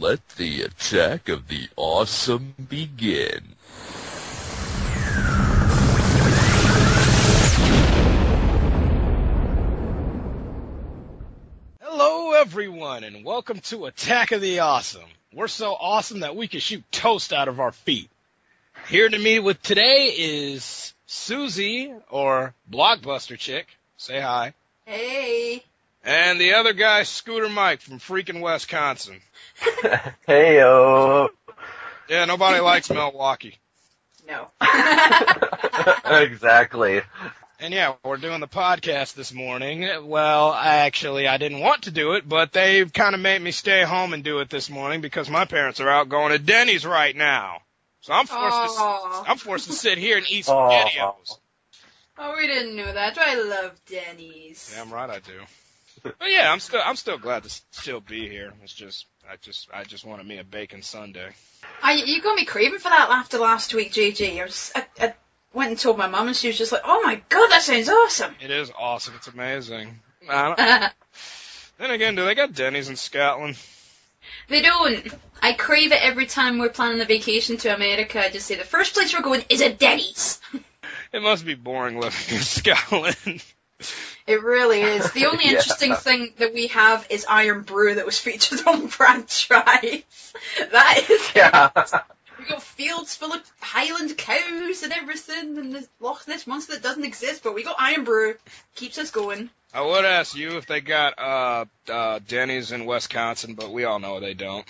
Let the attack of the awesome begin. Hello everyone, and welcome to Attack of the Awesome. We're so awesome that we can shoot toast out of our feet. Here to me with today is Susie, or Blockbuster Chick. Say hi. Hey. And the other guy, Scooter Mike from freaking Wisconsin. Heyo. Yeah, nobody likes Milwaukee. No. Exactly. And yeah, we're doing the podcast this morning. Well, I didn't want to do it, but they kind of made me stay home and do it this morning because my parents are out going to Denny's right now. So I'm forced to sit here and eat SpaghettiOs. Oh, we didn't know that. I love Denny's. Damn right I do. But yeah, I'm still glad to still be here. It's just I just wanted me a bacon sundae. You got me craving for that after last week, JJ. I went and told my mum, and she was just like, "Oh my god, that sounds awesome." It is awesome. It's amazing. Then again, do they got Denny's in Scotland? They don't. I crave it every time we're planning a vacation to America. I just say the first place we're going is a Denny's. It must be boring living in Scotland. It really is. The only interesting thing that we have is Iron Brew that was featured on Brand Drive. That is it. We got fields full of Highland cows and everything, and the Loch Ness Monster that doesn't exist, but we got Iron Brew. Keeps us going. I would ask you if they got Denny's in Wisconsin, but we all know they don't.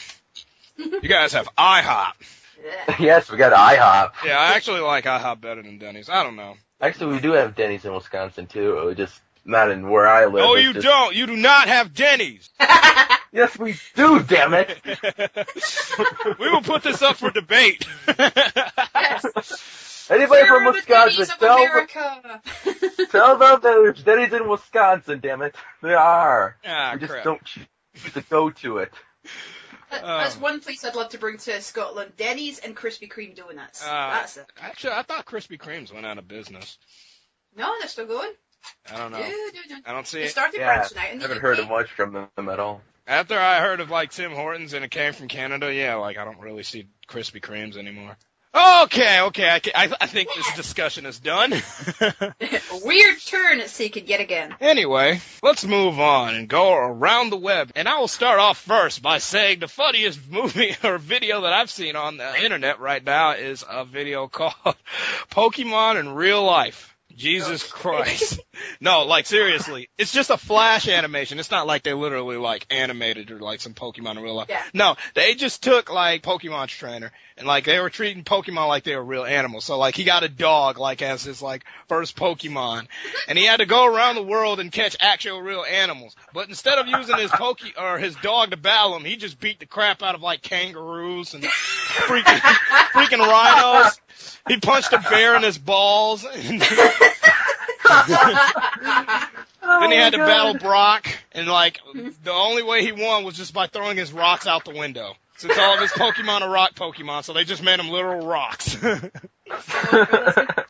You guys have IHOP. Yes, we got IHOP. Yeah, I actually like IHOP better than Denny's. I don't know. Actually, we do have Denny's in Wisconsin, too. Just not in where I live. No, you don't. You do not have Denny's. Yes, we do, damn it. We will put this up for debate. Yes. Anybody from Wisconsin, tell them that there's Denny's in Wisconsin, damn it. There are. Ah, we just crap. don't choose to go to it. That's one place I'd love to bring to Scotland. Denny's and Krispy Kreme donuts. That's it. Actually, I thought Krispy Kremes went out of business. No, they're still going. I don't know. I don't see They it. started branching out. I haven't heard of much from them at all. After I heard of, like, Tim Hortons and it came from Canada, yeah, like, I don't really see Krispy Kremes anymore. Okay, I think this discussion is done. A weird turn it's taken yet again. Anyway, let's move on and go around the web. And I will start off first by saying the funniest movie or video that I've seen on the internet right now is a video called Pokemon in Real Life. Jesus Christ. No, like, seriously. It's just a flash animation. It's not like they literally, like, animated or, like, some Pokemon in real life. Yeah. No, they just took, like, Pokemon's trainer, and, like, they were treating Pokemon like they were real animals. So, like, he got a dog, like, as his, like, first Pokemon. And he had to go around the world and catch actual real animals. But instead of using his dog to battle him, he just beat the crap out of, like, kangaroos and freaking rhinos. He punched a bear in his balls. And then he had to battle Brock, and, like, the only way he won was just by throwing his rocks out the window. Since all of his Pokemon are rock Pokemon, so they just made him literal rocks.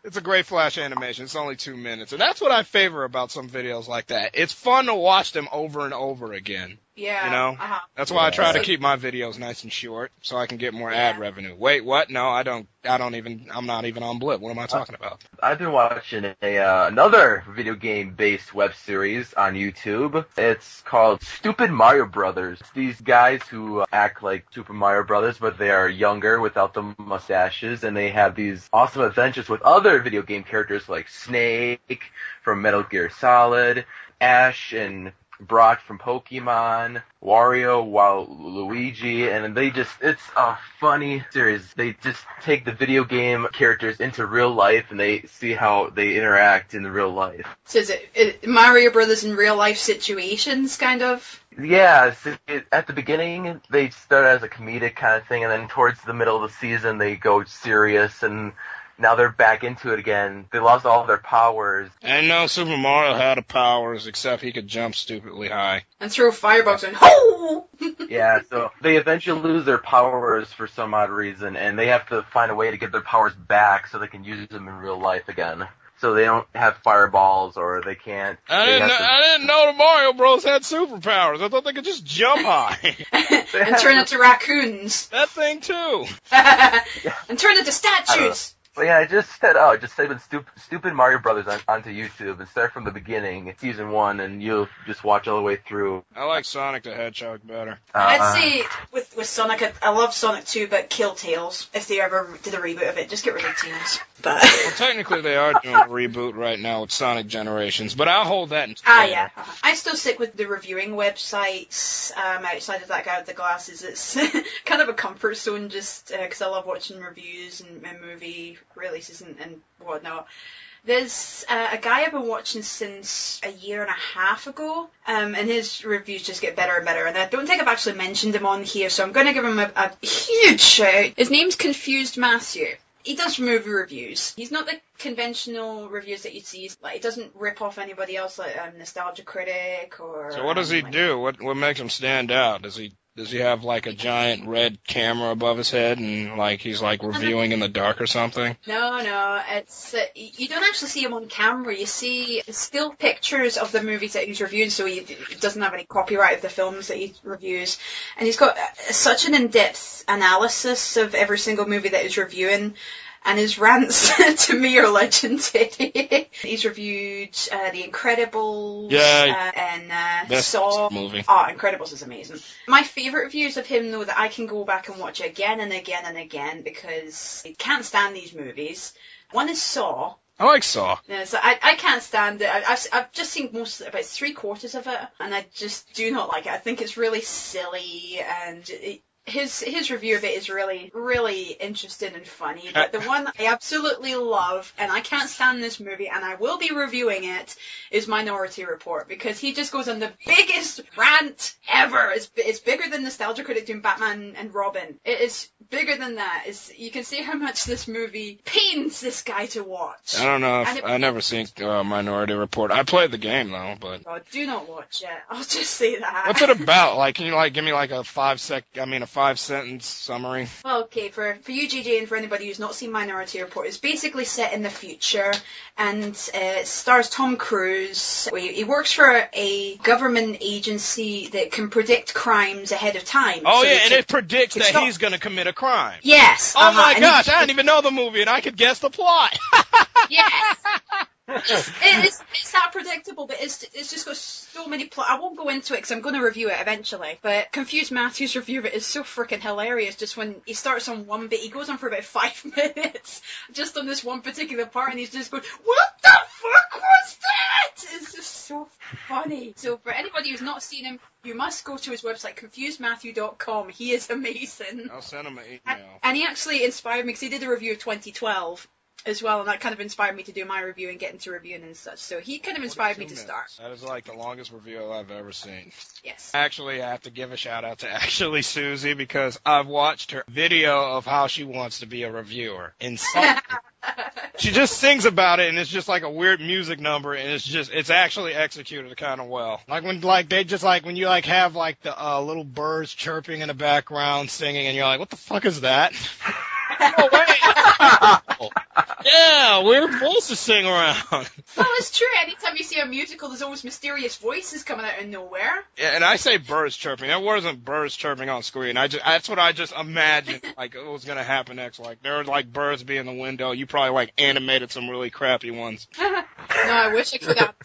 It's a great flash animation. It's only 2 minutes. And that's what I favor about some videos like that. It's fun to watch them over and over again. Yeah. You know? That's why I try to keep my videos nice and short, so I can get more ad revenue. Wait, what? No, I'm not even on Blip. What am I talking about? I've been watching another video game-based web series on YouTube. It's called Stupid Mario Brothers. It's these guys who act like Super Mario Brothers, but they are younger without the mustaches, and they have these awesome adventures with other video game characters like Snake from Metal Gear Solid, Ash and Brock from Pokemon, Wario, Luigi, and it's a funny series. They just take the video game characters into real life and they see how they interact in the real life. So is it Mario Brothers in real life situations, kind of? Yeah, at the beginning they start as a comedic kind of thing, and then towards the middle of the season they go serious, and now they're back into it again. They lost all of their powers. And no Super Mario had powers, except he could jump stupidly high. And throw fireballs and ho! Yeah, so they eventually lose their powers for some odd reason, and they have to find a way to get their powers back so they can use them in real life again. so they don't have fireballs or they can't. I didn't know the Mario Bros had superpowers. I thought they could just jump high. And turn into raccoons. That thing too. And turn into statues. Well, yeah, I just type in stupid Mario Brothers onto YouTube and start from the beginning, season 1, and you'll just watch all the way through. I like Sonic the Hedgehog better. I'd say with Sonic, I love Sonic 2, but kill Tails. If they ever did a reboot of it, just get rid of Tails. But well, technically they are doing a reboot right now with Sonic Generations, but I'll hold that in yeah. I still stick with the reviewing websites outside of that guy with the glasses. It's kind of a comfort zone just because I love watching reviews and movie releases and whatnot. There's a guy I've been watching since a year and a half ago, and his reviews just get better and better, and I don't think I've actually mentioned him on here, so I'm going to give him a huge shout. His name's Confused Matthew. He does movie reviews. He's not the conventional reviews that you'd see. Like, he doesn't rip off anybody else like Nostalgia Critic or... So what does he do? What makes him stand out? Does he have like a giant red camera above his head and like he's like reviewing in the dark or something? No, it's you don't actually see him on camera. You see still pictures of the movies that he's reviewing, so he doesn't have any copyright of the films that he reviews, and he's got such an in-depth analysis of every single movie that he's reviewing. And his rants, to me, are legendary. He's reviewed The Incredibles and Saw. Movie. Oh, Incredibles is amazing. My favourite reviews of him, though, that I can go back and watch again and again and again because I can't stand these movies. One is Saw. I like Saw. Yeah, so I can't stand it. I've just seen about 3/4 of it, and I just do not like it. I think it's really silly, and his review of it is really, really interesting and funny. But the one I absolutely love, and I can't stand this movie, and I will be reviewing it, is Minority Report, because he just goes on the biggest rant ever. It's bigger than Nostalgia Critic doing Batman and Robin. It is bigger than that. You can see how much this movie pains this guy to watch. I don't know. I never seen Minority Report. I played the game though, but. Oh, do not watch it. I'll just say that. What's it about? Like, can you give me like a 5-sentence summary? Well, okay, for you, JJ, and for anybody who's not seen Minority Report, it's basically set in the future, and it stars Tom Cruise. He works for a government agency that can predict crimes ahead of time. Oh, so yeah, and it predicts that he's going to commit a crime. Yes. Oh, my gosh, I didn't even know the movie, and I could guess the plot. Yes. It's that predictable, but it's just got so many plot. I won't go into it because I'm going to review it eventually. But Confused Matthew's review of it is so freaking hilarious. Just when he starts on one bit, he goes on for about 5 minutes just on this one particular part, and he's just going, "What the fuck was that?" It's just so funny. So for anybody who's not seen him, you must go to his website, confusedmatthew.com. He is amazing. I'll send him an email. And he actually inspired me because he did a review of 2012. As well, and that kind of inspired me to do my review and get into reviewing and such. So he kind of inspired me to start. That is like the longest review I've ever seen. Yes. Actually, I have to give a shout out to Actually Susie because I've watched her video of how she wants to be a reviewer. She just sings about it, and it's just like a weird music number, and it's actually executed kind of well. Like when when you have like the little birds chirping in the background singing, and you're like, what the fuck is that? Oh, wait. Yeah, we're supposed to sing around. Well, it's true. Anytime you see a musical, there's always mysterious voices coming out of nowhere. Yeah, and I say birds chirping. There wasn't birds chirping on screen. That's what I just imagined, like, it was going to happen next. Like, there were, like, birds be in the window. You probably, like, animated some really crappy ones. No, I wish I could have.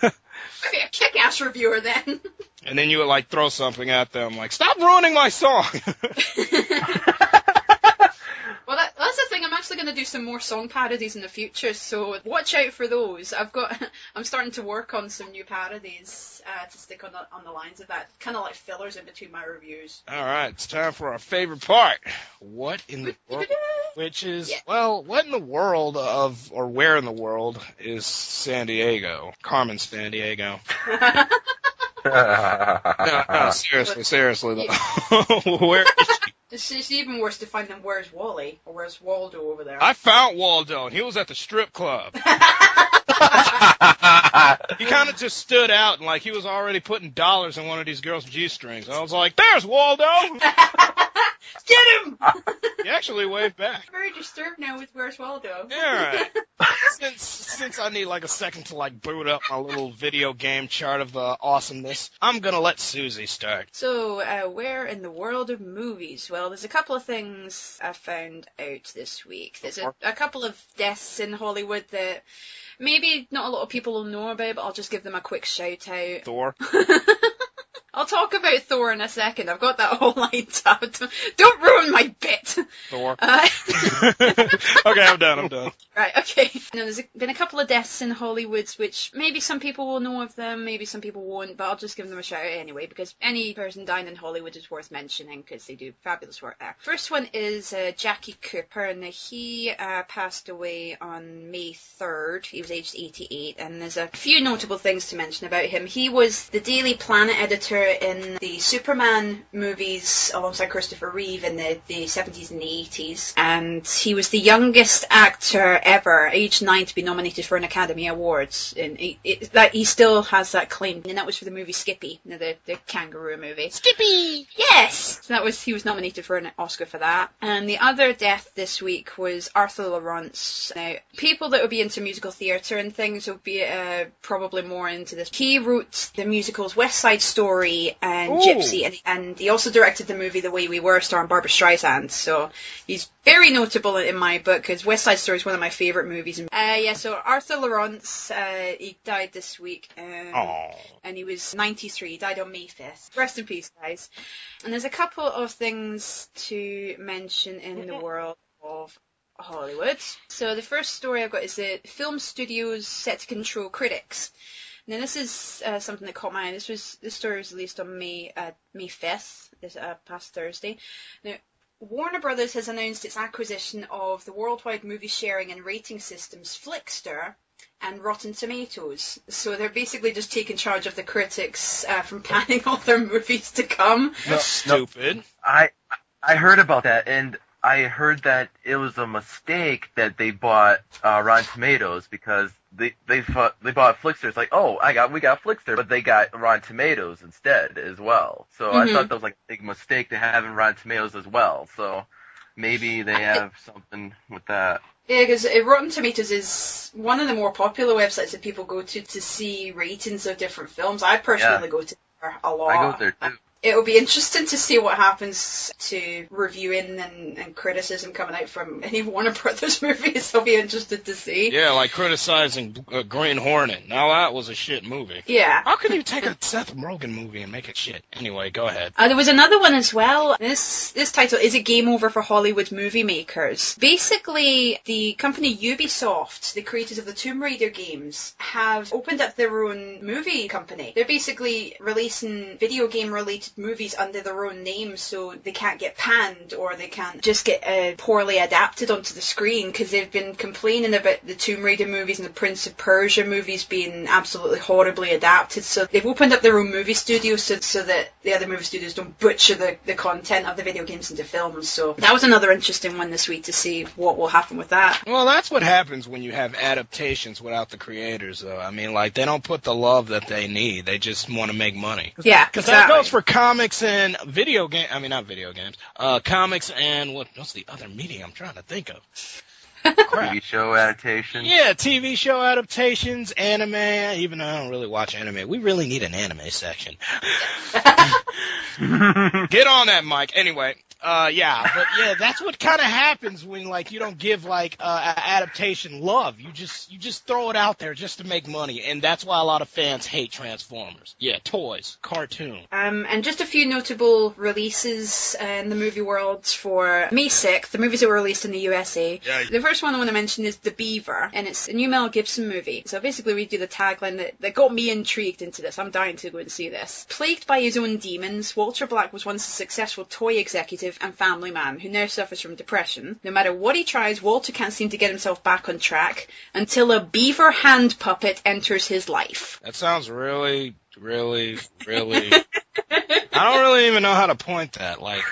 I'd be a kick-ass reviewer then. And then you would, like, throw something at them, like, stop ruining my song! Well, that's the thing. I'm actually going to do some more song parodies in the future, so watch out for those. I'm starting to work on some new parodies to stick on the lines of that, kind of like fillers in between my reviews. All right, it's time for our favorite part. What in the world? Which is, well, what in the world or where in the world is San Diego? Carmen San Diego. No, seriously though. Where is she? It's even worse to find them. Where's Wally? Or where's Waldo over there? I found Waldo, and he was at the strip club. He kind of just stood out, and like he was already putting dollars in one of these girls' G-strings. I was like, there's Waldo! Get him! Yeah, actually waved back. I'm very disturbed now with Where's Waldo. Yeah, right. Since I need like a second to like boot up my little video game chart of awesomeness, I'm gonna let Susie start. So, where in the world of movies? Well, there's a couple of things I found out this week. There's a couple of deaths in Hollywood that maybe not a lot of people will know about, but I'll just give them a quick shout out. Thor. I'll talk about Thor in a second. I've got that whole lined up. Don't ruin my bit. Thor. Okay, I'm done. Right, okay. Now, there's been a couple of deaths in Hollywood, which maybe some people will know of them, maybe some people won't, but I'll just give them a shout out anyway, because any person dying in Hollywood is worth mentioning, because they do fabulous work there. First one is Jackie Cooper, and he passed away on May 3rd. He was aged 88, and there's a few notable things to mention about him. He was the Daily Planet editor in the Superman movies alongside Christopher Reeve in the 70s and the 80s, and he was the youngest actor ever, age 9, to be nominated for an Academy Awards, and he still has that claim, and that was for the movie Skippy, the kangaroo movie. Skippy! Yes! So he was nominated for an Oscar for that. And the other death this week was Arthur Laurents. Now, people that will be into musical theatre and things will be probably more into this. He wrote the musicals West Side Story and Gypsy, and he also directed the movie The Way We Were, starring Barbra Streisand. So he's very notable in my book, because West Side Story is one of my favourite movies. So Arthur Laurents, he died this week, and he was 93. He died on May 5th. Rest in peace, guys. And there's a couple of things to mention in the world of Hollywood. So the first story I've got is the film studios set to control critics. Now, this is something that caught my eye. This story was released on May 5th, this past Thursday. Now, Warner Brothers has announced its acquisition of the worldwide movie sharing and rating systems Flixster and Rotten Tomatoes. So they're basically just taking charge of the critics from planning all their movies to come. That's stupid. I heard about that, and I heard that it was a mistake that they bought Rotten Tomatoes, because they bought Flixster. It's like, we got Flixster, but they got Rotten Tomatoes instead as well. So I thought that was like a big mistake to have in Rotten Tomatoes as well. So maybe they have something with that. Yeah, because Rotten Tomatoes is one of the more popular websites that people go to see ratings of different films. I personally go to there a lot. I go there too. It'll be interesting to see what happens to reviewing and criticism coming out from any Warner Brothers movies. I'll be interested to see. Yeah, like criticizing Green Hornet. Now that was a shit movie. Yeah. How can you take a Seth Rogen movie and make it shit? Anyway, go ahead. There was another one as well. This title, Is It Game Over for Hollywood Movie Makers? Basically, the company Ubisoft, the creators of the Tomb Raider games, have opened up their own movie company. They're basically releasing video game related movies under their own name, so they can't get panned or they can't just get poorly adapted onto the screen, because they've been complaining about the Tomb Raider movies and the Prince of Persia movies being absolutely horribly adapted. So they've opened up their own movie studio so that the other movie studios don't butcher the content of the video games into films. So that was another interesting one this week to see what will happen with that. Well, that's what happens when you have adaptations without the creators, though. I mean, like, they don't put the love that they need. They just want to make money. Yeah, because exactly. that goes for comics and video game. I mean, not video games. Comics and what's the other media I'm trying to think of? TV show adaptations. Yeah, TV show adaptations, anime. Even though I don't really watch anime, we really need an anime section. Get on that, Mike. Anyway, but that's what kind of happens when, like, you don't give, like, adaptation love. You just throw it out there just to make money, and that's why a lot of fans hate Transformers. Yeah, toys, cartoon. And just a few notable releases in the movie world for May 6th, the movies that were released in the USA. Yeah. The first one I want to mention is The Beaver, and it's a new Mel Gibson movie. So basically we do the tagline that got me intrigued into this. I'm dying to go and see this. Plagued by his own demons, Walter Black was once a successful toy executive and family man who now suffers from depression. No matter what he tries, Walter can't seem to get himself back on track until a beaver hand puppet enters his life. That sounds really, really, really... I don't really even know how to point that. Like...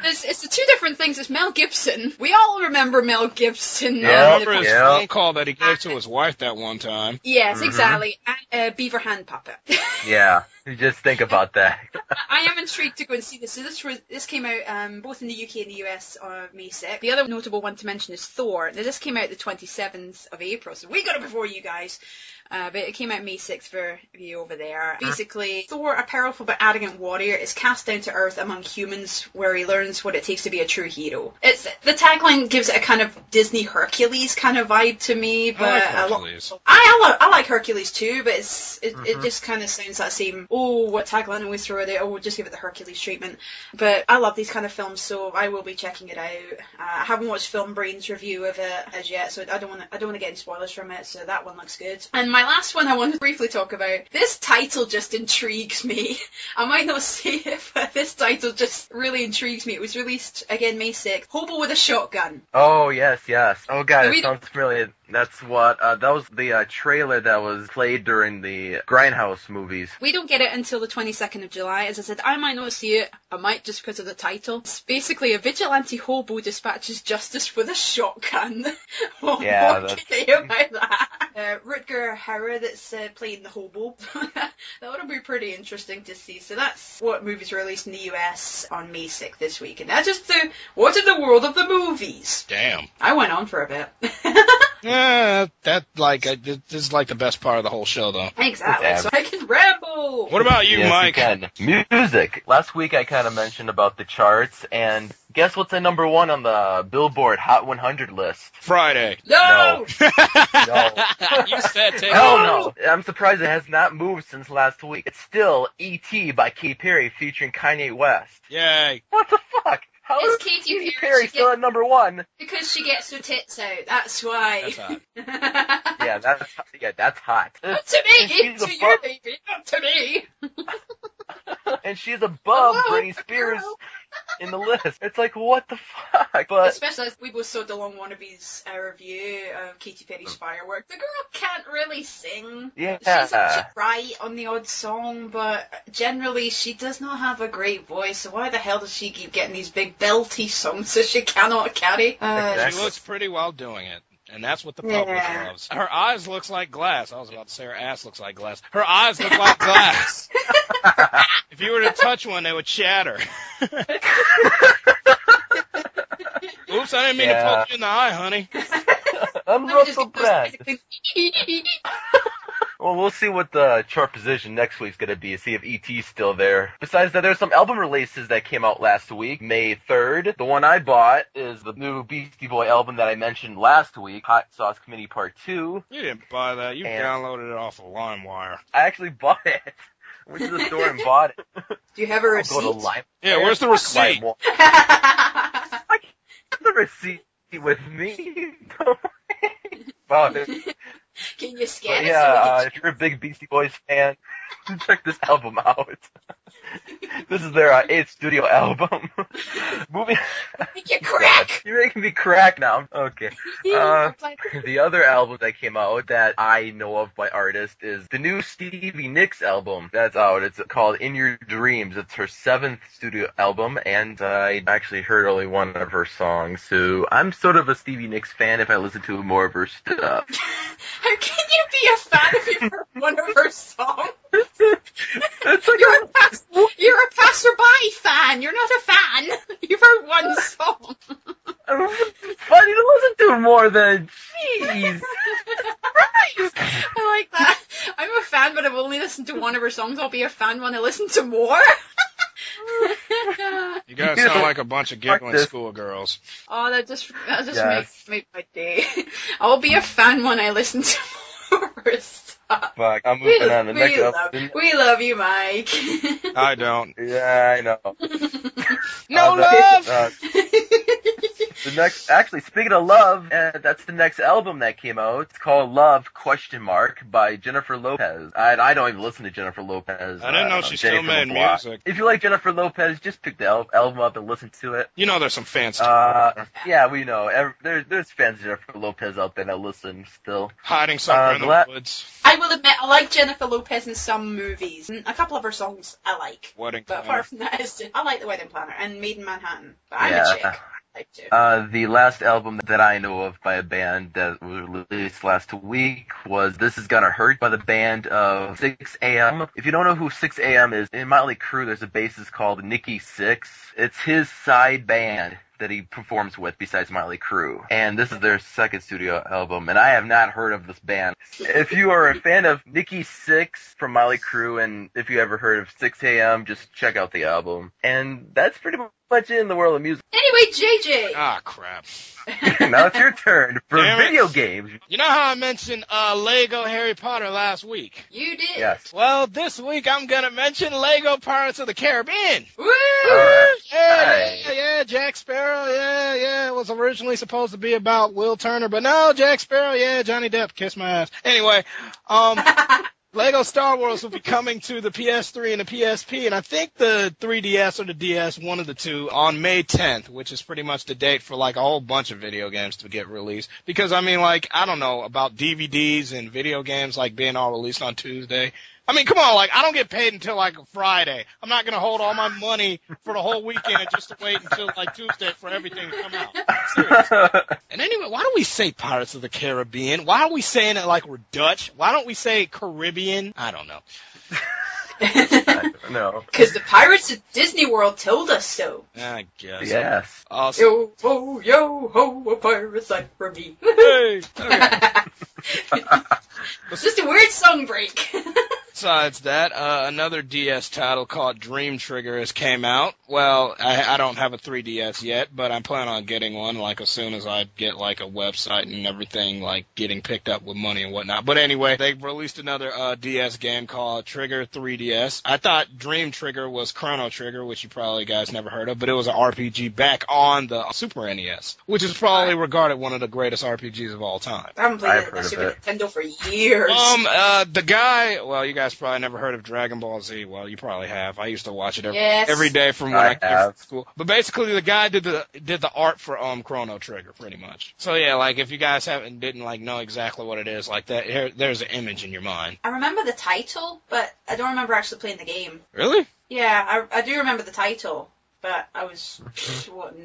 It's the two different things. It's Mel Gibson. We all remember Mel Gibson. Yeah, remember his phone call that he gave to his wife that one time. Yes, exactly. And Beaver hand puppet. Yeah, you just think about that. I am intrigued to go and see this. So this came out both in the UK and the US on May 6th. The other notable one to mention is Thor. Now, this came out the 27th of April, so we got it before you guys. But it came out May 6th for you over there. Basically, Thor, a powerful but arrogant warrior, is cast down to Earth among humans, where he learns what it takes to be a true hero. The tagline gives it a kind of Disney Hercules kind of vibe to me. But I like Hercules. I like Hercules too, but it just kind of sounds that same, what tagline do we throw it out? We'll just give it the Hercules treatment. But I love these kind of films, so I will be checking it out. I haven't watched Film Brain's review of it as yet, so I don't want to get any spoilers from it. So that one looks good. And my last one I want to briefly talk about. This title just intrigues me. I might not say it, but this title just really intrigues me. It was released again May 6th. Hobo with a Shotgun. Oh, yes. Oh, God, it sounds familiar. That's what, that was the trailer that was played during the Grindhouse movies. We don't get it until the 22nd of July. As I said, I might not see it. I might just because of the title. It's basically a vigilante hobo dispatches justice with a shotgun. What can you say about that? Rutger Hauer that's playing the hobo. That would be pretty interesting to see. So that's what movies were released in the US on May 6th this week. And that's just what's in the world of the movies. Damn. I went on for a bit. Yeah, this is like the best part of the whole show, though. Exactly, Yeah. so I can ramble! What about you, Yes, Mike? You can. Music. Last week I kind of mentioned about the charts, and guess what's at number 1 on the Billboard Hot 100 list? Friday. No! No. You said take Hell no. I'm surprised it has not moved since last week. It's still E.T. by Katy Perry featuring Kanye West. Yay. What the fuck? How is It's Katy Katy Perry. Perry still at number 1? Because she gets her tits out, that's why. That's hot. That's hot. Not to me, And she's to you, above- baby, not to me. And she's above Hello, Britney Spears girl. in the list. It's like, what the fuck? But Especially as we both saw DeLong Wannabe's review of Katy Perry's Firework. The girl can't really sing. yeah, She's right on the odd song, but generally she does not have a great voice, so why the hell does she keep getting these big belty songs that she cannot carry? Exactly. She looks pretty while doing it. And that's what the public loves. Her eyes looks like glass. I was about to say her ass looks like glass. Her eyes look like glass. If you were to touch one, they would shatter. Oops, I didn't mean to poke you in the eye, honey. I'm Let me just Russell get Brand. Well, we'll see what the chart position next week's gonna be, see if E.T.'s still there. Besides that, there's some album releases that came out last week, May 3rd. The one I bought is the new Beastie Boy album that I mentioned last week, Hot Sauce Committee Part 2. You didn't buy that. You And- downloaded it off of LimeWire. I actually bought it. Went to the store and bought it. Do you have a I'll receipt? go to Lime. Yeah, where's the receipt? I keep the receipt with me. About it. Can you But scan yeah, it? if you're a big Beastie Boys fan, check this album out. This is their 8th studio album. Moving. Make you crack! You're making me crack now. Okay. The other album that came out that I know of by artist is the new Stevie Nicks album that's out. It's called In Your Dreams. It's her 7th studio album, and I actually heard only one of her songs, so I'm sort of a Stevie Nicks fan if I listen to more of her stuff. How can you be a fan if you've heard one of her songs? It's like You're a passerby fan. You're not a fan. You've heard one song. funny to listen to more than jeez. I like that. I'm a fan, but I've only listened to one of her songs. I'll be a fan when I listen to more. You guys sound like a bunch of giggling this. schoolgirls. Oh, that just Yes. makes my day. I'll be a fan when I listen to more of her stuff. Fuck, I'm moving on. The next We love you, Mike. I don't. Yeah, I know. No the- love! The next, actually, speaking of love, that's the next album that came out. It's called Love ? By Jennifer Lopez. I don't even listen to Jennifer Lopez. I didn't know she still Jenny from made the Block. music. If you like Jennifer Lopez, just pick the album up and listen to it. You know there's some fans Yeah, we know. There's fans of Jennifer Lopez out there that listen still. hiding somewhere in the woods. I will admit, I like Jennifer Lopez in some movies. And a couple of her songs I like. Wedding But Planner. apart from that, I like The Wedding Planner and Made in Manhattan. But I'm a Yeah. chick. like to. The last album that I know of by a band that was released last week was This Is Gonna Hurt by the band of 6 AM. If you don't know who 6 AM is, in Motley Crue there's a bassist called Nikki Sixx. It's his side band that he performs with besides Motley Crue. And this is their second studio album, and I have not heard of this band. If you are a fan of Nikki Sixx from Motley Crue, and if you ever heard of 6 AM, just check out the album. And that's pretty much it in the world of music. Anyway, JJ! Ah, crap. Now it's your turn for video games. You know how I mentioned Lego Harry Potter last week? You did. Yes. Well, this week I'm gonna mention Lego Pirates of the Caribbean. Woo! Yeah, Jack Sparrow, yeah. It was originally supposed to be about Will Turner, but no, Jack Sparrow, yeah, Johnny Depp, kiss my ass. Anyway, Lego Star Wars will be coming to the PS3 and the PSP, and I think the 3DS or the DS, one of the two, on May 10th, which is pretty much the date for like a whole bunch of video games to get released. Because, I mean, like, I don't know about DVDs and video games like being all released on Tuesday. I mean, come on, like, I don't get paid until, like, Friday. I'm not gonna hold all my money for the whole weekend just to wait until, like, Tuesday for everything to come out. Seriously. And anyway, why do we say Pirates of the Caribbean? Why are we saying it like we're Dutch? Why don't we say Caribbean? I don't know. No. Because the pirates at Disney World told us so. I guess. Yes. Awesome. Yo ho, a pirate sight for me. Hey, okay. It's just a weird song break. Besides that, another DS title called Dream Trigger has came out. Well, I don't have a 3DS yet, but I'm planning on getting one, like, as soon as I get, like, a website and everything, like, getting picked up with money and whatnot. But anyway, they've released another DS game called Trigger 3DS. I thought Dream Trigger was Chrono Trigger, which you probably guys never heard of, but it was an RPG back on the Super NES, which is probably regarded one of the greatest RPGs of all time. I haven't played the Super Nintendo for years. The guy, well, you guys probably never heard of Dragon Ball Z. Well, you probably have. I used to watch it every day from when I came from school. But basically, the guy did the art for Chrono Trigger, pretty much. So yeah, like if you guys didn't like know exactly what it is, like that, there's an image in your mind. I remember the title, but I don't remember actually playing the game. Really? Yeah, I do remember the title, but I was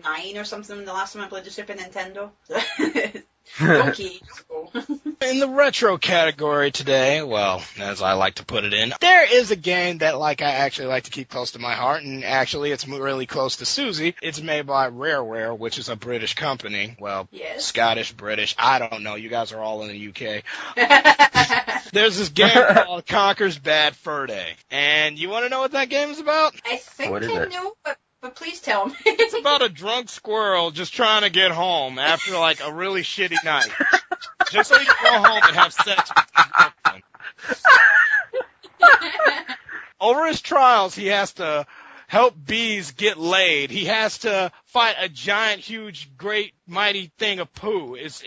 9 or something the last time I played the Super Nintendo. Donkey. In the retro category today, well, as I like to put it in, there is a game that like I actually like to keep close to my heart, and actually it's really close to Susie. It's made by Rareware, which is a British company. Well, yes. Scottish, British, I don't know. You guys are all in the UK. There's this game called Conker's Bad Fur Day, and you want to know what that game is about? I think I know, but please tell me. It's about a drunk squirrel just trying to get home after, like, a really shitty night. Just so he can go home and have sex with his girlfriend. Over his trials, he has to help bees get laid. He has to fight a giant, huge, great, mighty thing of poo. It's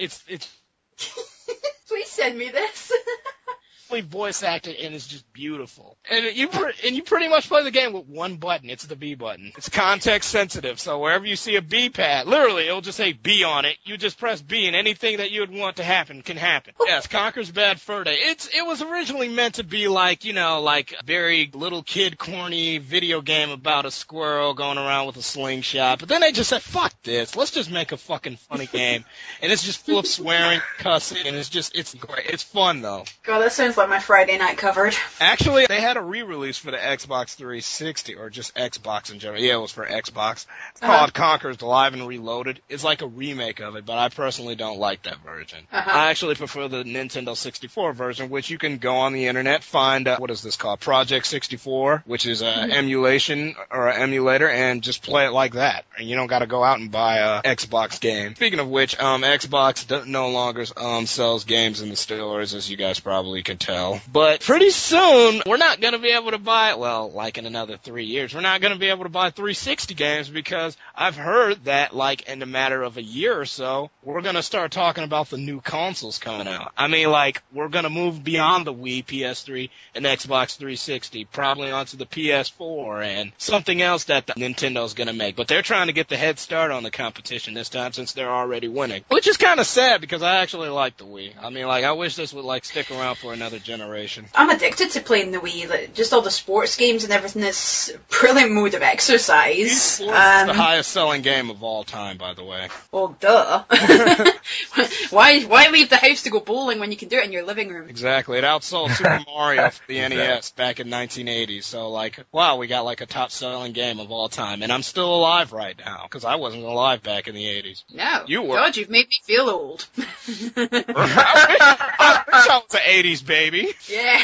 Please send me this. voice acted, and it's just beautiful. And you pretty much play the game with one button. It's the B button. It's context sensitive, so wherever you see a B pad, literally it'll just say B on it. You just press B, and anything that you would want to happen can happen. Yes, Conker's Bad Fur Day. It was originally meant to be like, you know, like a very little kid corny video game about a squirrel going around with a slingshot. But then they just said, fuck this. Let's just make a fucking funny game. And it's just full of swearing, cussing, and it's great. It's fun though. God, that sounds like my Friday night covered. Actually, they had a re-release for the Xbox 360, or just Xbox in general. Yeah, it was for Xbox. It's called Conker's Live and Reloaded. It's like a remake of it, but I personally don't like that version. I actually prefer the Nintendo 64 version, which you can go on the internet, find, what is this called? Project 64, which is an emulation, or an emulator, and just play it like that. And you don't gotta go out and buy a Xbox game. Speaking of which, Xbox no longer sells games in the stores, as you guys probably can tell. But pretty soon, we're not going to be able to buy, well, like in another 3 years, we're not going to be able to buy 360 games because I've heard that, like, in a matter of a year or so, we're going to start talking about the new consoles coming out. I mean, like, we're going to move beyond the Wii, PS3, and Xbox 360, probably onto the PS4 and something else that the Nintendo's going to make. But they're trying to get the head start on the competition this time since they're already winning. Which is kind of sad because I actually like the Wii. I mean, like, I wish this would, like, stick around for another generation. I'm addicted to playing the Wii. Like, just all the sports games and everything is a brilliant mode of exercise. Sports is the highest selling game of all time, by the way. Well, duh. Why leave the house to go bowling when you can do it in your living room? Exactly. It outsold Super Mario for the NES back in 1980. So, like, wow, we got, like, a top-selling game of all time. And I'm still alive right now, because I wasn't alive back in the 80s. No. You were. God, you've made me feel old. I wish I was an 80s baby. Yeah.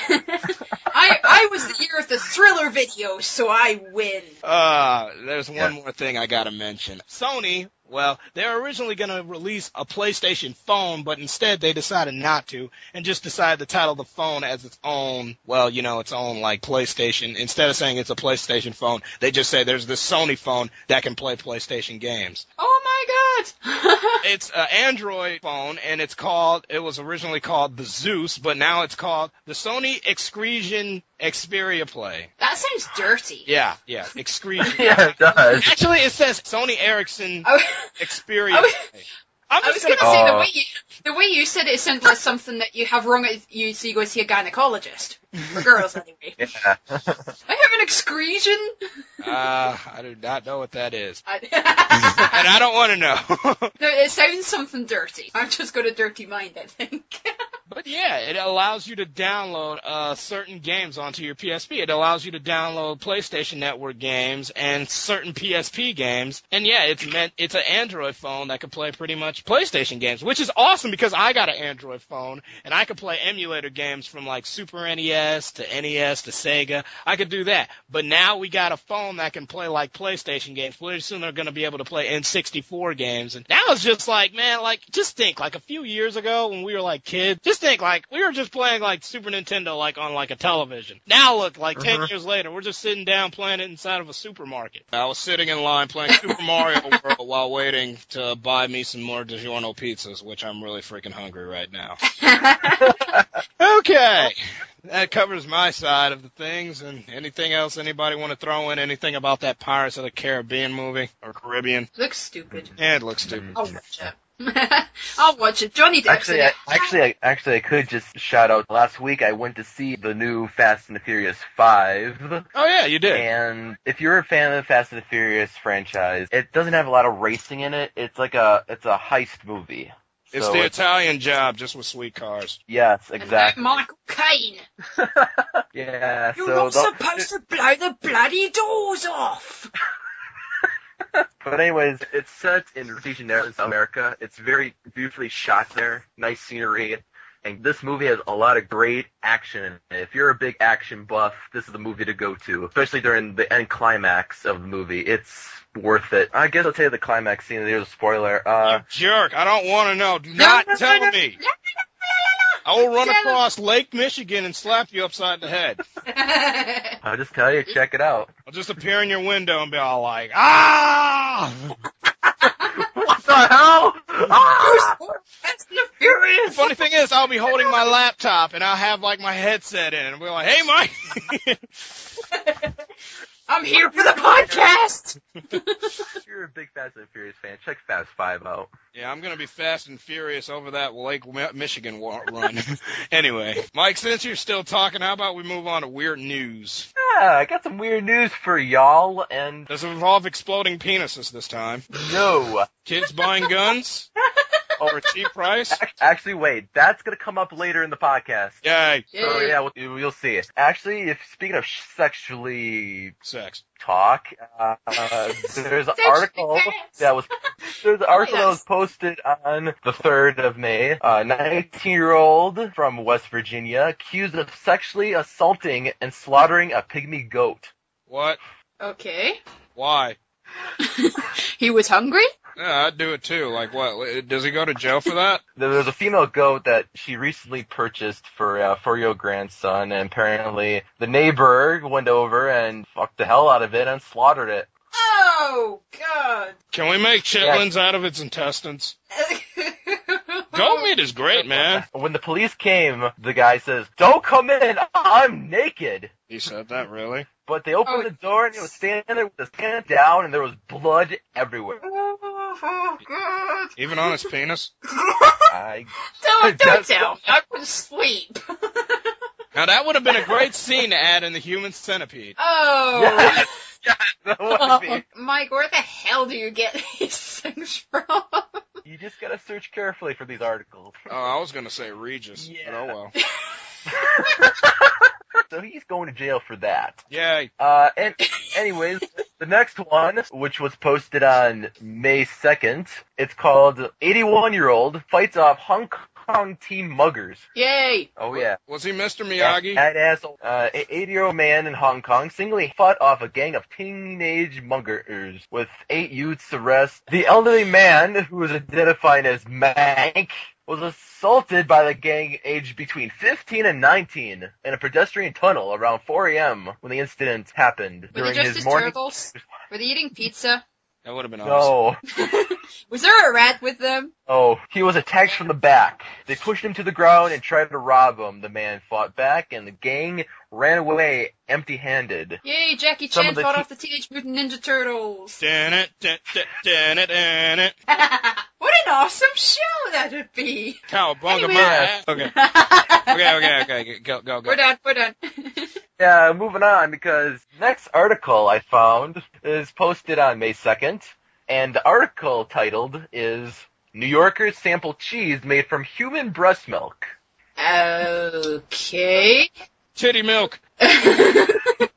I was the year of the Thriller video, so I win. There's one more thing I gotta mention. Sony, well, they were originally going to release a PlayStation phone, but instead they decided not to, and just decided to title the phone as its own, well, you know, its own, like, PlayStation. Instead of saying it's a PlayStation phone, they just say there's this Sony phone that can play PlayStation games. Oh my god! It's an Android phone, and it was originally called the Zeus, but now it's called the Sony Excretion Xperia Play. That sounds dirty. Yeah, Excretion. Yeah, it does. Actually, it says Sony Ericsson Xperia Play. I was going to say, the way you said it sounded like something that you have wrong so you go see a gynecologist. For girls, anyway. Yeah. I have an excretion. I do not know what that is. And I don't want to know. No, it sounds something dirty. I've just got a dirty mind, I think. But yeah, it allows you to download certain games onto your PSP. It allows you to download PlayStation Network games and certain PSP games. And yeah, it's an Android phone that can play pretty much PlayStation games, which is awesome because I got an Android phone and I could play emulator games from like Super NES to NES to Sega. I could do that. But now we got a phone that can play like PlayStation games. Pretty soon they're going to be able to play N64 games. And now it's just like, man, like, just think, like a few years ago when we were like kids, just think like we were just playing like Super Nintendo like on like a television. Now look, like 10 years later, we're just sitting down playing it inside of a supermarket. I was sitting in line playing Super Mario World while waiting to buy me some more DiGiorno pizzas, which I'm really freaking hungry right now. Okay. That covers my side of the things, and anything else anybody want to throw in? Anything about that Pirates of the Caribbean movie? Or Caribbean? Looks stupid. Yeah, it looks stupid. I'll watch it. I'll watch it. Johnny Depp. Actually, I could just shout out. Last week, I went to see the new Fast and the Furious 5. Oh yeah, you did. And if you're a fan of the Fast and the Furious franchise, it doesn't have a lot of racing in it. It's a heist movie. It's the Italian Job, just with sweet cars. Yes, exactly. Michael Caine. Yeah, You're not supposed to blow the bloody doors off. But anyways, it's set in Rio de Janeiro in South America. It's very beautifully shot there, nice scenery, and this movie has a lot of great action. If you're a big action buff, this is the movie to go to, especially during the end climax of the movie. It's worth it. I guess I'll tell you the climax scene. There's a spoiler. You jerk! I don't want to know. Do not tell me. I will run across Lake Michigan and slap you upside the head. I'll just tell you, check it out. I'll just appear in your window and be all like, ah! What the hell? Ah! Fast and the Furious. The funny thing is, I'll be holding my laptop and I'll have like my headset in and I'll be like, hey, Mike! I'm here for the podcast! If you're a big Fast and Furious fan, check Fast 5 out. Yeah, I'm going to be fast and furious over that Lake Michigan run. Anyway, Mike, since you're still talking, how about we move on to weird news? Yeah, I got some weird news for y'all, and... Does it involve exploding penises this time? No. Kids buying guns? Over a cheap price? Actually, wait. That's going to come up later in the podcast. Yay. So, yeah, you'll see it. Actually, speaking of sexually... Sex. Talk, there's an article that was posted on the 3rd of May. A 19-year-old from West Virginia accused of sexually assaulting and slaughtering a pygmy goat. What? Okay. Why? He was hungry? Yeah, I'd do it too. Like what? Does he go to jail for that? There's a female goat that she recently purchased for a 4-year-old grandson, and apparently the neighbor went over and fucked the hell out of it and slaughtered it. Oh, God. Can we make chitlins out of its intestines? Goat meat is great, man. When the police came, the guy says, "Don't come in, I'm naked." He said that, really? But they opened the door, and he was standing there with his hand down, and there was blood everywhere. Oh, God. Even on his penis? Don't tell me. I was asleep. Now, that would have been a great scene to add in the Human Centipede. Oh. Yeah, that would be. Mike, where the hell do you get these things from? You just gotta search carefully for these articles. Oh, I was gonna say Regis. Yeah. But oh well. So he's going to jail for that. Yay. And anyways, the next one, which was posted on May 2nd, it's called 81-year-old fights off Hong Kong teen muggers. Yay. Oh yeah. Was he Mr. Miyagi? That asshole. An 80-year-old man in Hong Kong singly fought off a gang of teenage muggers with 8 youths arrested. The elderly man, who was identified as Mank, was assaulted by the gang aged between 15 and 19 in a pedestrian tunnel around 4 a.m. when the incident happened. Were during they just his as morning. turtles? Were they eating pizza? That would have been awesome. No. Was there a rat with them? Oh, he was attacked from the back. They pushed him to the ground and tried to rob him. The man fought back, and the gang ran away empty-handed. Yay, Jackie Chan fought off the Teenage Mutant Ninja Turtles. What an awesome show that would be. Cowabunga Anyway. my ass. Okay. Okay. Go. We're done. Yeah, moving on, because next article I found is posted on May 2nd, and the article titled is New Yorkers Sample Cheese Made from Human Breast Milk. Okay. Titty milk.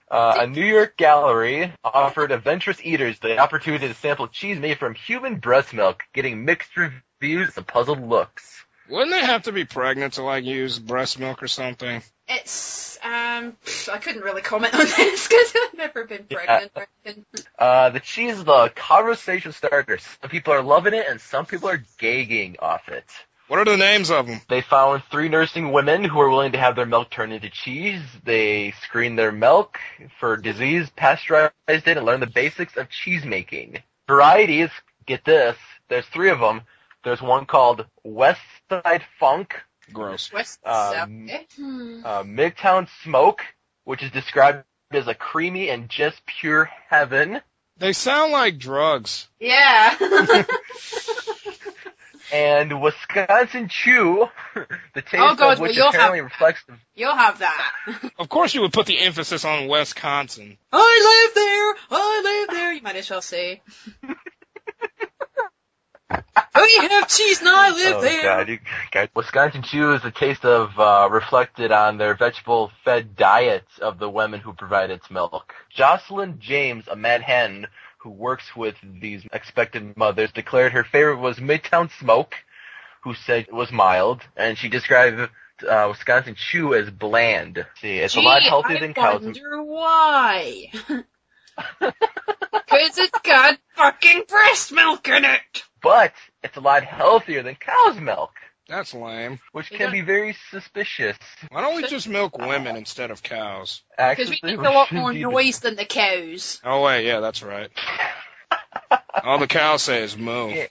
A New York gallery offered adventurous eaters the opportunity to sample cheese made from human breast milk, getting mixed reviews and puzzled looks. Wouldn't they have to be pregnant to, like, use breast milk or something? It's, I couldn't really comment on this because I've never been pregnant. The cheese is the conversation starter. Some people are loving it, and some people are gagging off it. What are the names of them? They found 3 nursing women who were willing to have their milk turned into cheese. They screened their milk for disease, pasteurized it, and learned the basics of cheese making. Varieties, get this, there's 3 of them. There's one called West Side Funk. Gross. West Midtown Smoke, which is described as a creamy and just pure heaven. They sound like drugs. Yeah. And Wisconsin Chew, the taste Oh, God, of which well, apparently reflects the... You'll have that. Of course you would put the emphasis on Wisconsin. I live there, you might as well say. We have cheese and I live there. God, Wisconsin Chew is the taste of reflected on their vegetable-fed diet of the women who provide its milk. Jocelyn James, a Mad Hen who works with these expectant mothers, declared her favorite was Midtown Smoke, who said it was mild, and she described Wisconsin Chew as bland. See, it's a lot healthier than cow's milk. I wonder why. Because it's got fucking breast milk in it. But it's a lot healthier than cow's milk, That's lame. which can be very suspicious. Why don't we just milk women instead of cows? Because we make a lot more noise than the cows. Oh, wait, yeah, that's right. All the cows say is moo. Yeah.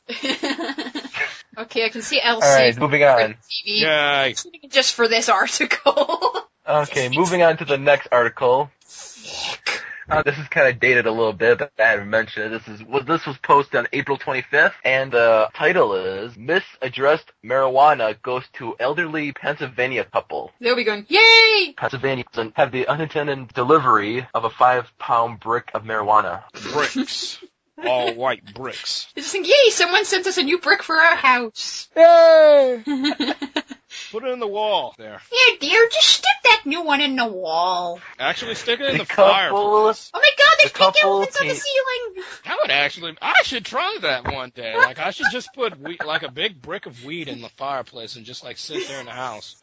Okay, I can see Elsie. Alright, moving on. TV. Yay. Just for this article. Okay, moving on to the next article. This is kind of dated a little bit, but I haven't mentioned it. This was posted on April 25th, and the title is Misaddressed Marijuana Goes to Elderly Pennsylvania Couple. They'll be going, yay! Pennsylvanians have the unintended delivery of a 5-pound brick of marijuana. Bricks. All white bricks. They just think, yay, someone sent us a new brick for our house. Yay! Put it in the wall. There. Here, dear, just stick that new one in the wall. Actually, stick it in the couple- fireplace. Oh my god, there's The pink couple elephants on the ceiling! I should try that one day. Like, I should just put like a big brick of weed in the fireplace and just like sit there in the house.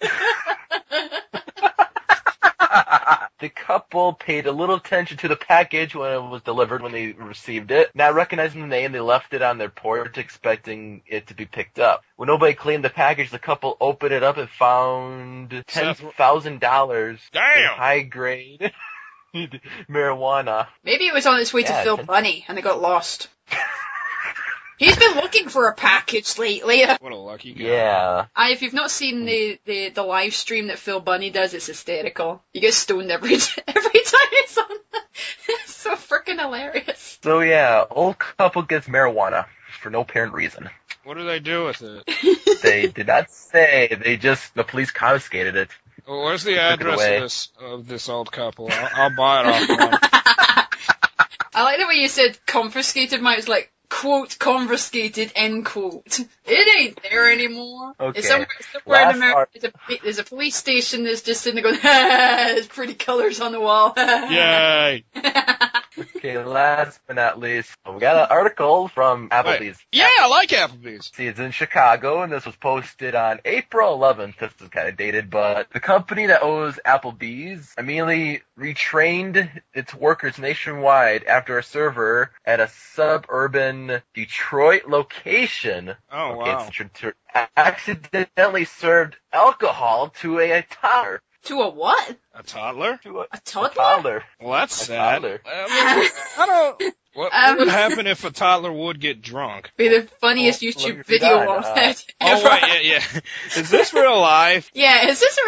The couple paid a little attention to the package when it was delivered, when they received it. Not recognizing the name, they left it on their porch expecting it to be picked up. When nobody claimed the package, the couple opened it up and found $10,000 in high-grade marijuana. Maybe it was on its way to Phil Bunny, and they got lost. He's been looking for a package lately. What a lucky guy. Yeah. If you've not seen the live stream that Phil Bunny does, it's hysterical. You get stoned every time it's on. It's so freaking hilarious. So yeah, old couple gets marijuana for no apparent reason. What do they do with it? They did not say. The police confiscated it. Well, where's the Took it address away. of this old couple? I'll buy it off them. I like the way you said confiscated. Mine was like, quote, confiscated, end quote. It ain't there anymore. Okay. It's somewhere in America, there's a police station that's just sitting there going, there's pretty colors on the wall. Yay! Okay, last but not least, we got an article from Applebee's. Yeah, I like Applebee's. See, it's in Chicago, and this was posted on April 11th. This is kind of dated, but the company that owns Applebee's immediately retrained its workers nationwide after a server at a suburban Detroit location accidentally served alcohol to a toddler. To a what? A toddler? A toddler? A toddler. Well, that's A sad. toddler. I don't. What would happen if a toddler would get drunk? Be the funniest YouTube video of it ever. Oh, wait, yeah. Is this real life? Yeah, is this a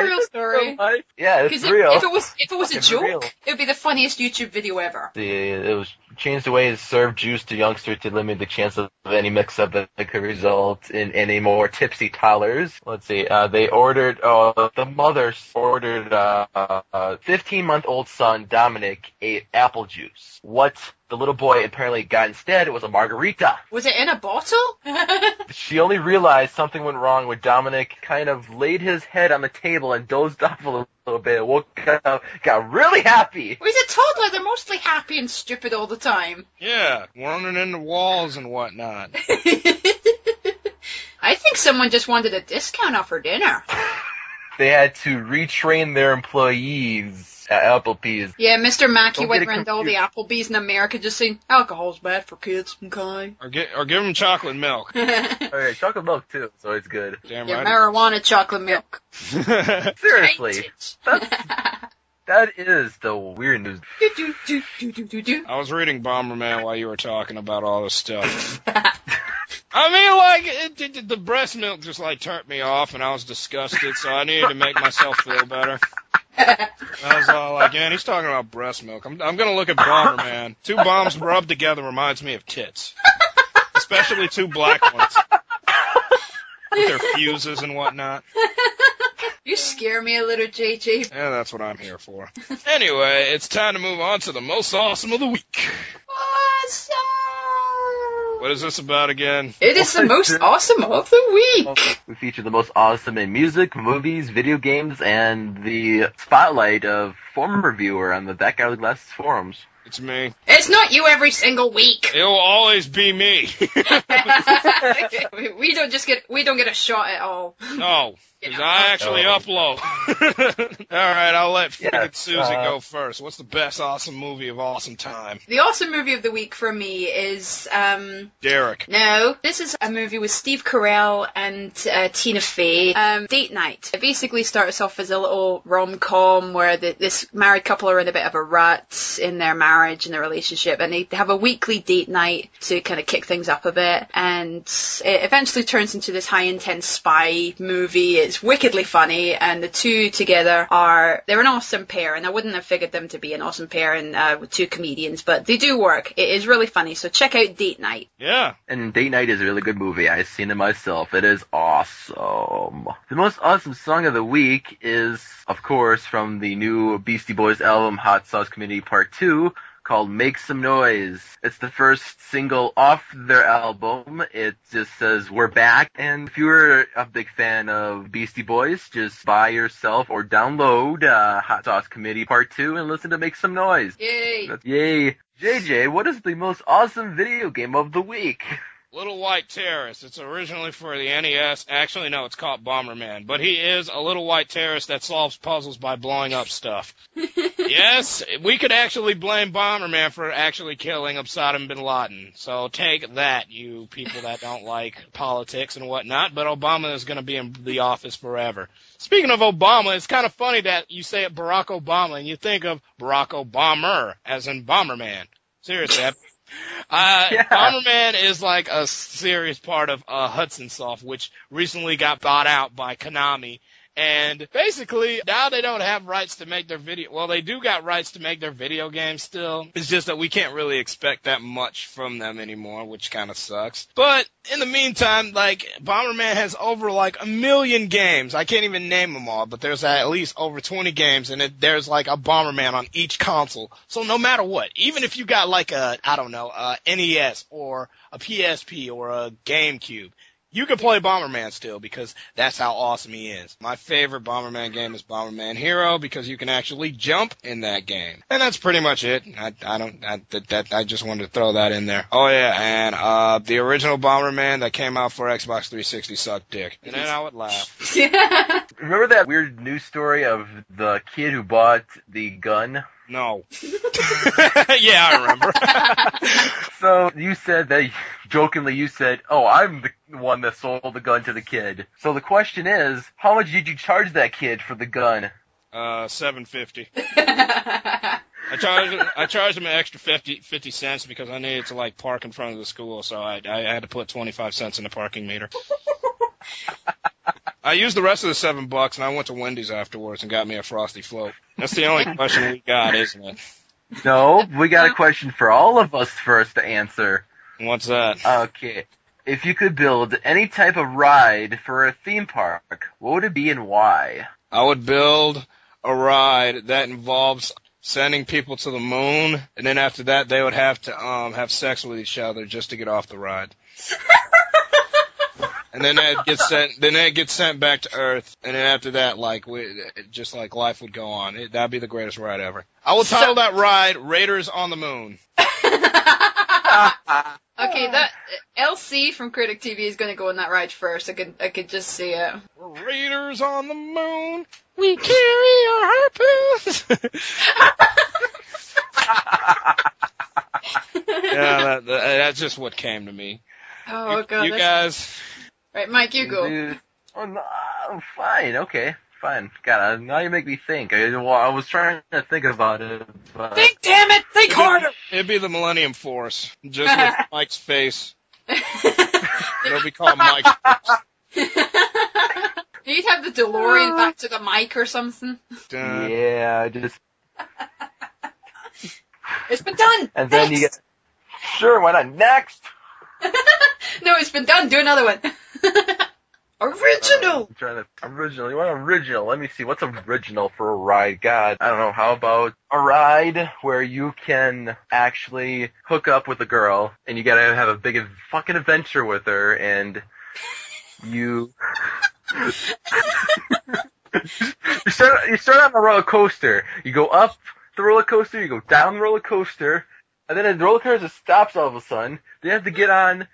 real story? Yeah, it's Because real. if it was a It's joke, real. it would be the funniest YouTube video ever. It was changed the way to serve juice to youngsters to limit the chance of any mix-up that could result in any more tipsy toddlers. Let's see. The mother ordered 15-month-old son Dominic ate apple juice. What the little boy apparently got instead was a margarita. Was it in a bottle? She only realized something went wrong when Dominic kind of laid his head on the table and dozed off a little bit. Woke up, got really happy. Well, he's a toddler. They're mostly happy and stupid all the time. Yeah, running into walls and whatnot. I think someone just wanted a discount off her dinner. They had to retrain their employees at Applebee's. Yeah, Mr. Mackey Don't went get it around all the Applebee's in America just saying, alcohol's bad for kids, okay? Or give them chocolate milk. Alright, chocolate milk too, so it's good. Damn Your right. marijuana chocolate milk. Seriously. That is the weird news. I was reading Bomberman while you were talking about all this stuff. I mean, like, the breast milk just, like, turned me off, and I was disgusted, so I needed to make myself feel better. I was all like, man, he's talking about breast milk. I'm gonna look at Bomberman. Two bombs rubbed together reminds me of tits. Especially two black ones. With their fuses and whatnot. You scare me a little, JJ. Yeah, that's what I'm here for. Anyway, it's time to move on to the most awesome of the week. Awesome! What is this about again? It is the most awesome of the week. We feature the most awesome in music, movies, video games, and the spotlight of former reviewer on the That Guy with Glasses forums. It's me. It's not you every single week. It will always be me. we don't get a shot at all. No. Because I actually upload. Alright, I'll let freaking Susie go first. What's the best awesome movie of awesome time? The awesome movie of the week for me is, Derek. No, this is a movie with Steve Carell and Tina Fey. Date Night. It basically starts off as a little rom-com where this married couple are in a bit of a rut in their marriage and their relationship, and they have a weekly date night to kind of kick things up a bit, and it eventually turns into this high-intense spy movie. It's wickedly funny, and the two together they're an awesome pair, and I wouldn't have figured them to be an awesome pair with two comedians, but they do work. It is really funny, so check out Date Night. Yeah. And Date Night is a really good movie. I've seen it myself. It is awesome. The most awesome song of the week is, of course, from the new Beastie Boys album, Hot Sauce Community Part 2, called Make Some Noise. It's the first single off their album. It just says, we're back. And if you're a big fan of Beastie Boys, just buy yourself or download Hot Sauce Committee Part 2 and listen to Make Some Noise. Yay! Yay. JJ, what is the most awesome video game of the week? Little White Terrorist. It's originally for the NES. Actually, no, it's called Bomberman. But he is a little white terrorist that solves puzzles by blowing up stuff. Yes, we could actually blame Bomberman for actually killing Osama bin Laden. So take that, you people that don't like politics and whatnot. But Obama is going to be in the office forever. Speaking of Obama, it's kind of funny that you say it Barack Obama and you think of Barack Obama as in Bomberman. Seriously, Bomberman is like a serious part of Hudson Soft, which recently got bought out by Konami. And basically, now they don't have rights to make their video. Well, they do got rights to make their video games still. It's just that we can't really expect that much from them anymore, which kind of sucks. But in the meantime, like, Bomberman has over like 1 million games. I can't even name them all, but there's at least over 20 games, and there's like a Bomberman on each console. So no matter what, even if you got like a NES or a PSP or a GameCube, you can play Bomberman still because that's how awesome he is. My favorite Bomberman game is Bomberman Hero because you can actually jump in that game. And that's pretty much it. I just wanted to throw that in there. Oh yeah, and the original Bomberman that came out for Xbox 360 sucked dick. And then I would laugh. Remember that weird news story of the kid who bought the gun? No. Yeah, I remember. So you said that, jokingly you said, oh, I'm the one that sold the gun to the kid. So the question is, how much did you charge that kid for the gun? $7.50. I charged him an extra 50 cents because I needed to like park in front of the school, so I had to put 25 cents in the parking meter. I used the rest of the $7 and I went to Wendy's afterwards and got me a Frosty Float. That's the only question we got, isn't it? No, we got a question for all of us first to answer. What's that? Okay. If you could build any type of ride for a theme park, what would it be and why? I would build a ride that involves sending people to the moon, and then after that they would have to have sex with each other just to get off the ride. And then they'd get sent back to Earth, and then after that, like, just like life would go on. That'd be the greatest ride ever. I will title that ride Raiders on the Moon. Okay, that LC from Critic TV is going to go on that ride first. I could just see it. Raiders on the moon, we carry our harpoons. Yeah, that's just what came to me. Oh god, you guys. Right, Mike, you go. Oh no, fine, okay. Fine. God, now you make me think. I was trying to think about it, but... Think, damn it! Think harder! It'd be the Millennium Force. Just with Mike's face. It'll be called Mike's Force. You'd have the DeLorean back to the mic or something. Yeah, just... It's been done! And then you get... Sure, why not? Next! No, it's been done. Do another one. Original! I'm trying to... Original. You want original? Let me see. What's original for a ride? God, I don't know. How about a ride where you can actually hook up with a girl and you gotta have a big fucking adventure with her and you... you start on a roller coaster. You go up the roller coaster, you go down the roller coaster, and then the roller coaster stops all of a sudden. Then you have to get on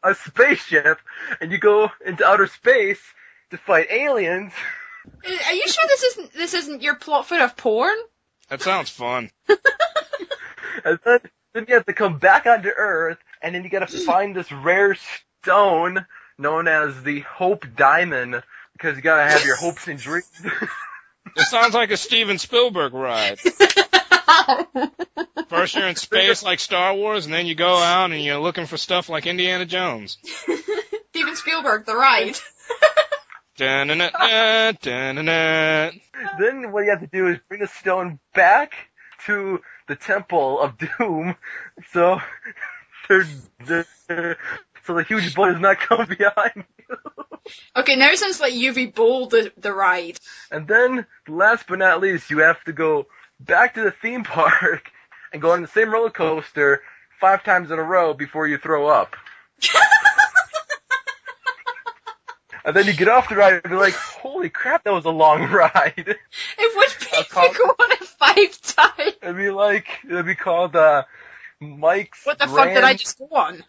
a spaceship, and you go into outer space to fight aliens. Are you sure this isn't your plot for a porn? That sounds fun. And then you have to come back onto Earth, and then you gotta find this rare stone known as the Hope Diamond, because you gotta have your hopes and dreams. It sounds like a Steven Spielberg ride. First you're in space like Star Wars, and then you go out and you're looking for stuff like Indiana Jones. Steven Spielberg, the ride. Then what you have to do is bring a stone back to the Temple of Doom, so the huge boat does not come behind you. Okay, now it sounds like UV Bowl the ride. And then, last but not least, you have to go back to the theme park and go on the same roller coaster 5 times in a row before you throw up. And then you get off the ride and be like, holy crap, that was a long ride. It would be if you go on it 5 times. It'd be called, Mike's What the fuck did I just go on?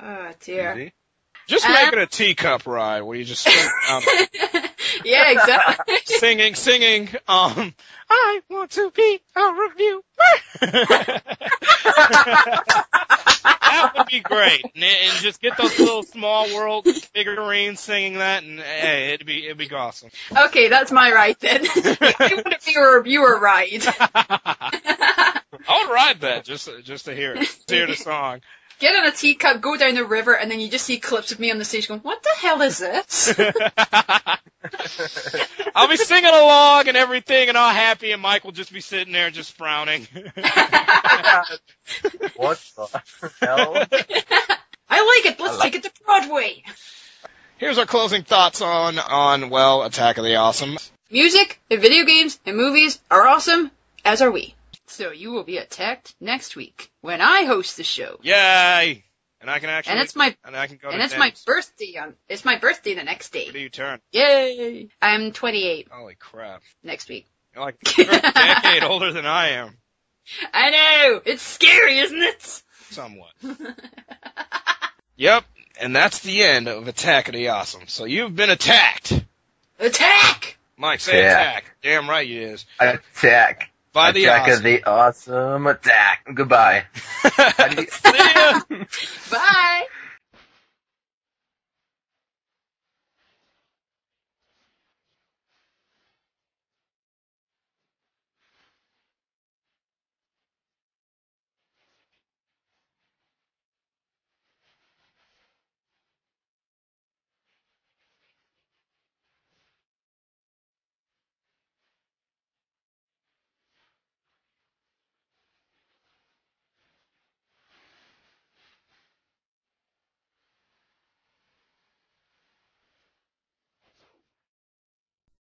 Oh dear. Just make it a teacup ride where you just swing around. Yeah, exactly. Singing, I want to be a reviewer. That would be great. And just get those little Small World figurines singing that, and hey, it'd be awesome. Okay, that's my ride then. I want to be a reviewer ride. I would ride that just to hear it, to hear the song. Get in a teacup, go down the river, and then you just see clips of me on the stage going, what the hell is this? I'll be singing along and everything and all happy, and Mike will just be sitting there just frowning. What the hell? I like it. Let's take it to Broadway. Here's our closing thoughts on well, Attack of the Awesome. Music, and video games, and movies are awesome, as are we. So you will be attacked next week when I host the show. Yay! And I can actually. And it's my. And I can go. And to it's dance. my birthday. It's my birthday the next day. What do you turn? Yay! I'm 28 Holy crap! next week. You're like a decade older than I am. I know. It's scary, isn't it? Somewhat. Yep. And that's the end of Attack of the Awesome. So you've been attacked. Attack! Mike, say attack. Damn right you is. Attack. By the Attack Awesome. of the Awesome Attack. Goodbye. See ya. Bye!